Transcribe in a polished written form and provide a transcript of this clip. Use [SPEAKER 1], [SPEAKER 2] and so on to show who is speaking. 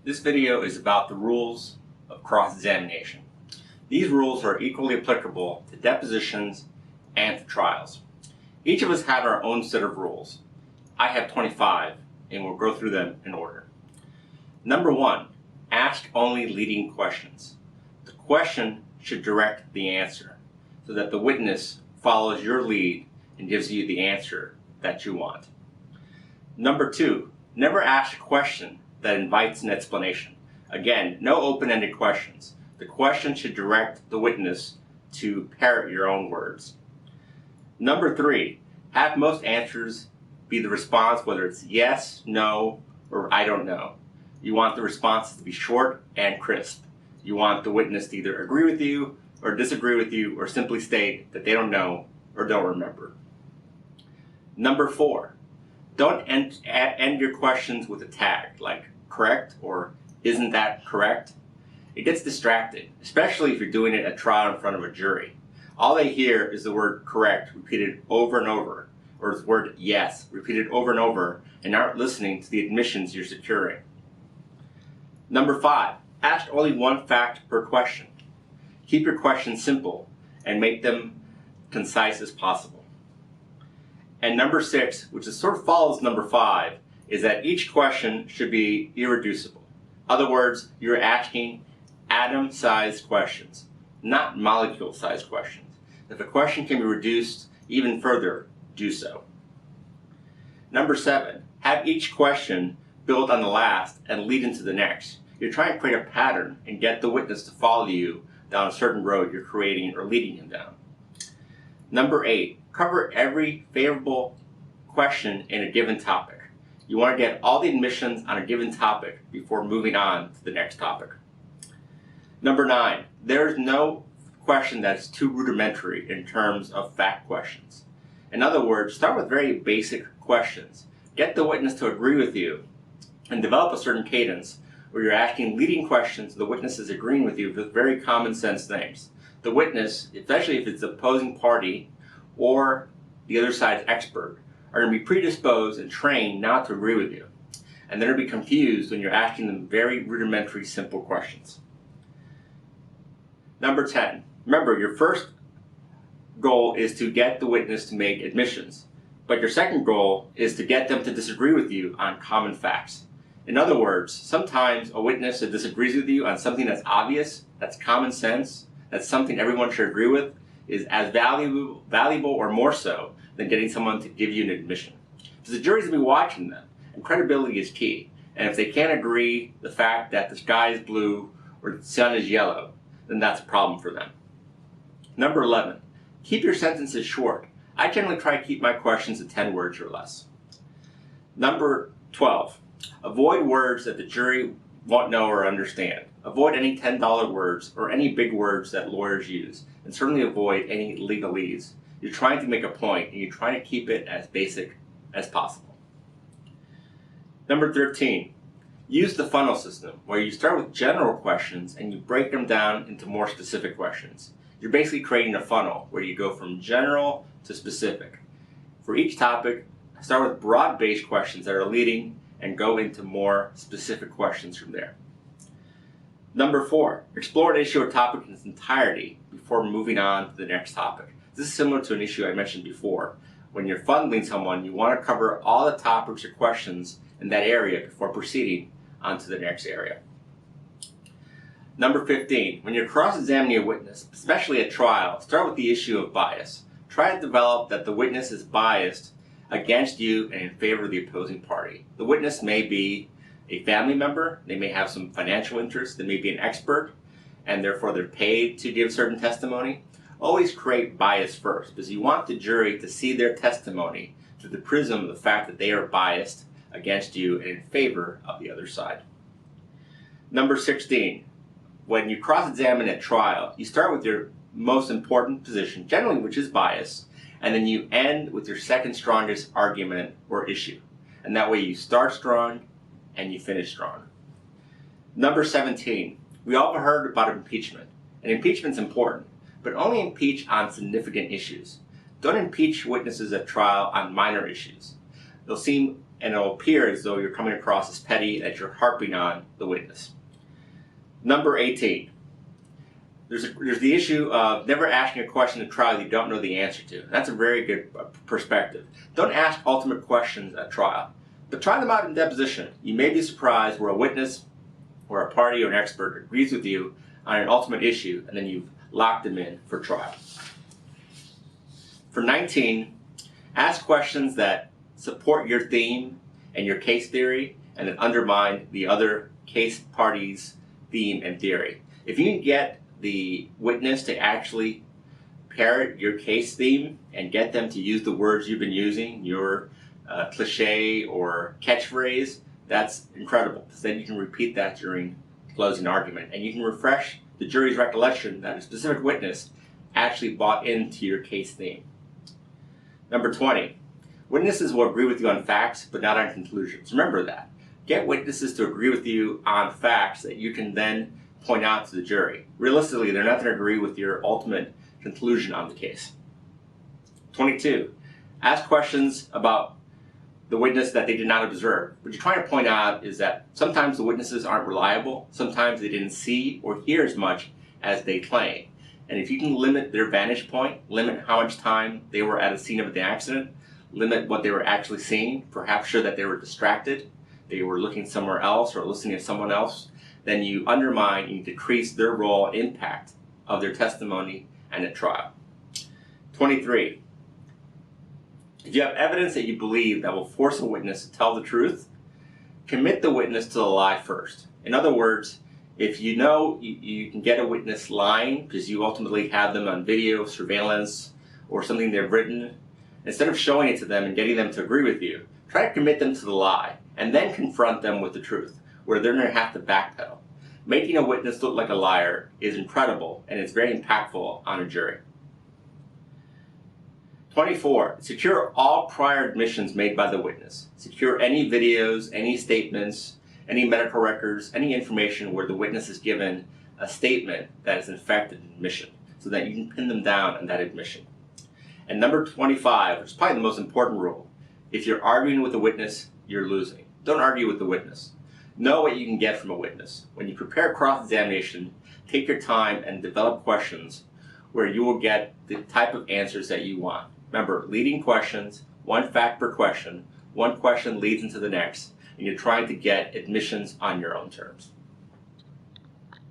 [SPEAKER 1] This video is about the rules of cross-examination. These rules are equally applicable to depositions and to trials. Each of us have our own set of rules. I have 25, and we'll go through them in order. Number 1, ask only leading questions. The question should direct the answer so that the witness follows your lead and gives you the answer that you want. Number 2, never ask a question that invites an explanation. Again, no open-ended questions. The question should direct the witness to parrot your own words. Number 3, have most answers be the response, whether it's yes, no, or I don't know. You want the responses to be short and crisp. You want the witness to either agree with you or disagree with you or simply state that they don't know or don't remember. Number 4, don't end your questions with a tag like correct or isn't that correct? It gets distracting, especially if you're doing it at trial in front of a jury. All they hear is the word correct repeated over and over, or the word yes repeated over and over, and aren't listening to the admissions you're securing. Number 5, ask only one fact per question. Keep your questions simple and make them concise as possible. And number 6, which sort of follows number 5, is that each question should be irreducible. In other words, you're asking atom-sized questions, not molecule-sized questions. If a question can be reduced even further, do so. Number 7, have each question build on the last and lead into the next. You're trying to create a pattern and get the witness to follow you down a certain road you're creating or leading him down. Number 8, cover every favorable question in a given topic. You want to get all the admissions on a given topic before moving on to the next topic. Number 9, there is no question that's too rudimentary in terms of fact questions. In other words, start with very basic questions. Get the witness to agree with you and develop a certain cadence where you're asking leading questions, the witness is agreeing with you with very common sense things. The witness, especially if it's the opposing party or the other side's expert, are going to be predisposed and trained not to agree with you. And they're going to be confused when you're asking them very rudimentary, simple questions. Number 10, remember your first goal is to get the witness to make admissions, but your second goal is to get them to disagree with you on common facts. In other words, sometimes a witness that disagrees with you on something that's obvious, that's common sense, that's something everyone should agree with, is as valuable or more so than getting someone to give you an admission. Because the jury's going to be watching them, and credibility is key. And if they can't agree the fact that the sky is blue or the sun is yellow, then that's a problem for them. Number 11, keep your sentences short. I generally try to keep my questions to 10 words or less. Number 12, avoid words that the jury won't know or understand. Avoid any $10 words or any big words that lawyers use, and certainly avoid any legalese. You're trying to make a point, and you're trying to keep it as basic as possible. Number 13, use the funnel system, where you start with general questions and you break them down into more specific questions. You're basically creating a funnel where you go from general to specific. For each topic, start with broad-based questions that are leading and go into more specific questions from there. Number 4, explore an issue or topic in its entirety before moving on to the next topic. This is similar to an issue I mentioned before. When you're funneling someone, you want to cover all the topics or questions in that area before proceeding on to the next area. Number 15, when you're cross-examining a witness, especially at trial, start with the issue of bias. Try to develop that the witness is biased against you and in favor of the opposing party. The witness may be a family member, they may have some financial interest, they may be an expert, and therefore they're paid to give certain testimony. Always create bias first, because you want the jury to see their testimony through the prism of the fact that they are biased against you and in favor of the other side. Number 16, when you cross-examine at trial, you start with your most important position, generally which is bias, and then you end with your second strongest argument or issue. And that way you start strong and you finish strong. Number 17, we all have heard about impeachment, and impeachment's important, but only impeach on significant issues. Don't impeach witnesses at trial on minor issues. They'll seem and it'll appear as though you're coming across as petty, that you're harping on the witness. Number 18. There's the issue of never asking a question at trial you don't know the answer to. That's a very good perspective. Don't ask ultimate questions at trial, but try them out in deposition. You may be surprised where a witness or a party or an expert agrees with you on an ultimate issue, and then you've locked them in for trial. For 19, ask questions that support your theme and your case theory and that undermine the other case party's theme and theory. If you can get the witness to actually parrot your case theme and get them to use the words you've been using, your cliche or catchphrase, that's incredible, because then you can repeat that during closing argument and you can refresh the jury's recollection that a specific witness actually bought into your case theme. Number 20, witnesses will agree with you on facts but not on conclusions. Remember that. Get witnesses to agree with you on facts that you can then point out to the jury. Realistically, they're not going to agree with your ultimate conclusion on the case. 22, ask questions about the witness that they did not observe. What you're trying to point out is that sometimes the witnesses aren't reliable, sometimes they didn't see or hear as much as they claim. And if you can limit their vantage point, limit how much time they were at a scene of the accident, limit what they were actually seeing, perhaps show that they were distracted, they were looking somewhere else or listening to someone else, then you undermine and you decrease their role and impact of their testimony and at trial. 23. If you have evidence that you believe that will force a witness to tell the truth, commit the witness to the lie first. In other words, if you know you can get a witness lying because you ultimately have them on video, surveillance, or something they've written, instead of showing it to them and getting them to agree with you, try to commit them to the lie and then confront them with the truth, where they're going to have to backpedal. Making a witness look like a liar is incredible and it's very impactful on a jury. 24. Secure all prior admissions made by the witness. Secure any videos, any statements, any medical records, any information where the witness is given a statement that is in fact an admission, so that you can pin them down on that admission. And number 25, which is probably the most important rule, if you're arguing with a witness, you're losing. Don't argue with the witness. Know what you can get from a witness. When you prepare cross-examination, take your time and develop questions where you will get the type of answers that you want. Remember, leading questions, one fact per question, one question leads into the next, and you're trying to get admissions on your own terms.